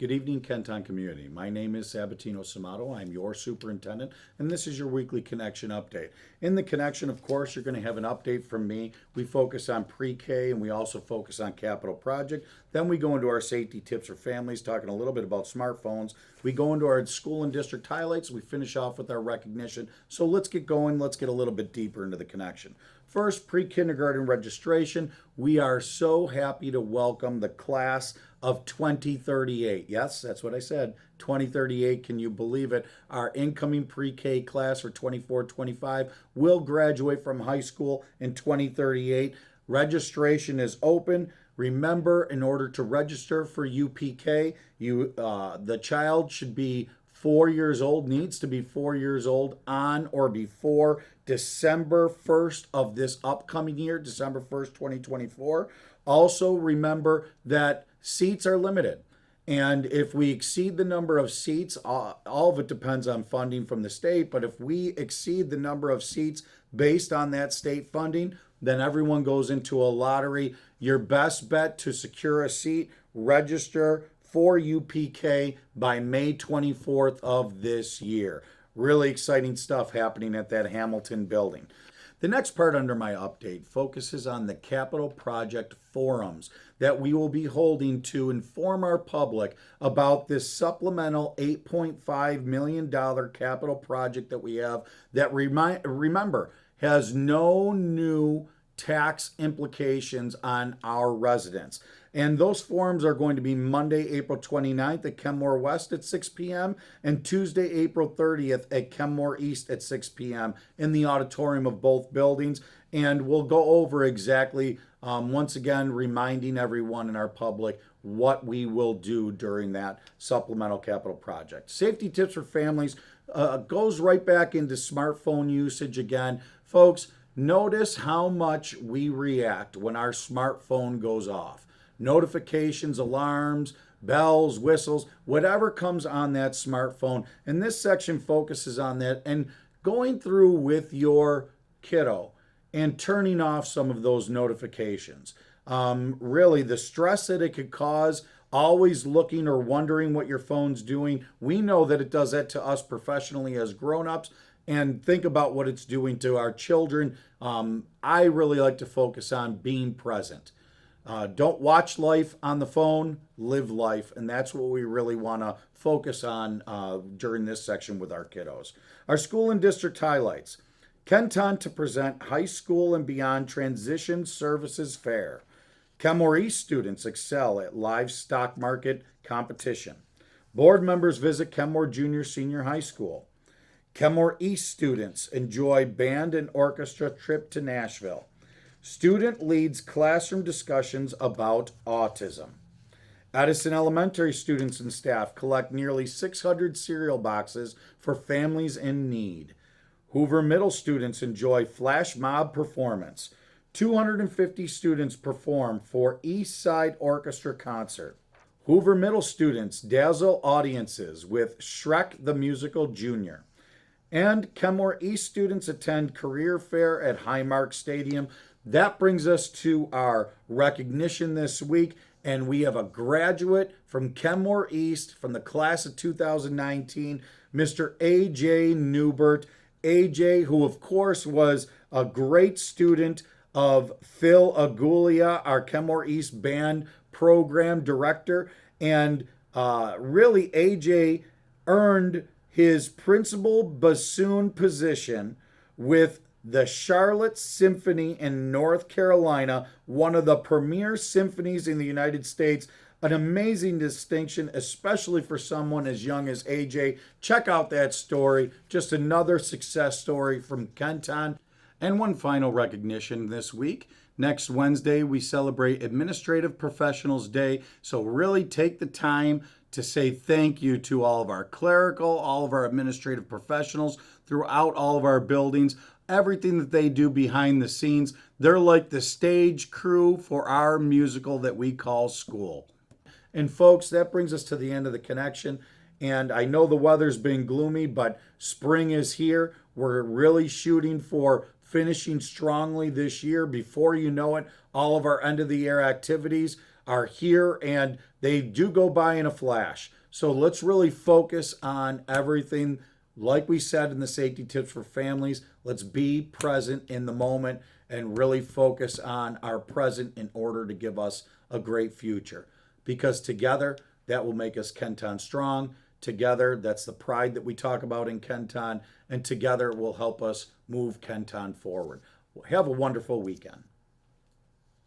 Good evening, Kenton community. My name is Sabatino Samato. I'm your superintendent, and this is your weekly connection update. In the connection, of course, you're going to have an update from me. We focus on pre-K and we also focus on capital project. Then we go into our safety tips for families, talking a little bit about smartphones. We go into our school and district highlights. We finish off with our recognition. So let's get going. Let's get a little bit deeper into the connection. First, pre-kindergarten registration. We are so happy to welcome the class of 2038. Yes, that's what I said. 2038. Can you believe it? Our incoming pre-K class for 24-25 will graduate from high school in 2038. Registration is open. Remember, in order to register for UPK, the child should be 4 years old, needs to be 4 years old on or before December 1st of this upcoming year, December 1st, 2024. Also, remember that seats are limited. And if we exceed the number of seats, all of it depends on funding from the state. But if we exceed the number of seats based on that state funding, then everyone goes into a lottery. Your best bet to secure a seat, register for UPK by May 24th of this year. Really exciting stuff happening at that Hamilton building. The next part under my update focuses on the capital project forums that we will be holding to inform our public about this supplemental $8.5 million capital project that we have that, remember, has no new tax implications on our residents. And those forums are going to be Monday, April 29th at Kenmore West at 6 p.m. and Tuesday, April 30th at Kenmore East at 6 p.m. in the auditorium of both buildings. And we'll go over exactly, once again, reminding everyone in our public what we will do during that supplemental capital project. Safety tips for families goes right back into smartphone usage again. Folks, notice how much we react when our smartphone goes off. Notifications, alarms, bells, whistles, whatever comes on that smartphone. And this section focuses on that and going through with your kiddo and turning off some of those notifications. Really, the stress that it could cause, always looking or wondering what your phone's doing. We know that it does that to us professionally as grown-ups. And think about what it's doing to our children. I really like to focus on being present. Don't watch life on the phone, live life. And that's what we really want to focus on during this section with our kiddos. Our school and district highlights. Kenton to present high school and beyond transition services fair. Kenmore East students excel at livestock market competition. Board members visit Kenmore Junior Senior High School. Kenmore East students enjoy band and orchestra trip to Nashville. Student leads classroom discussions about autism. Edison Elementary students and staff collect nearly 600 cereal boxes for families in need. Hoover Middle students enjoy flash mob performance. 250 students perform for East Side Orchestra concert. Hoover Middle students dazzle audiences with Shrek the Musical Jr. And Kenmore East students attend career fair at Highmark Stadium. That brings us to our recognition this week. And we have a graduate from Kenmore East from the class of 2019, Mr. A.J. Newbert. A.J., who of course was a great student of Phil Agulia, our Kenmore East band program director. And really, A.J. earned his principal bassoon position with the Charlotte Symphony in North Carolina, one of the premier symphonies in the United States. An amazing distinction, especially for someone as young as AJ. Check out that story. Just another success story from Kenton. And one final recognition this week. Next Wednesday, we celebrate Administrative Professionals Day. So really take the time to say thank you to all of our clerical, all of our administrative professionals throughout all of our buildings. Everything that they do behind the scenes. They're like the stage crew for our musical that we call school. And folks, that brings us to the end of the connection. And I know the weather's been gloomy, but spring is here. We're really shooting for finishing strongly this year. Before you know it, all of our end of the year activities are here, and They do go by in a flash. So let's really focus on everything. Like we said in the safety tips for families, let's be present in the moment and really focus on our present in order to give us a great future. Because together, that will make us Kenton strong. Together, that's the pride that we talk about in Kenton. And together will help us move Kenton forward. Have a wonderful weekend.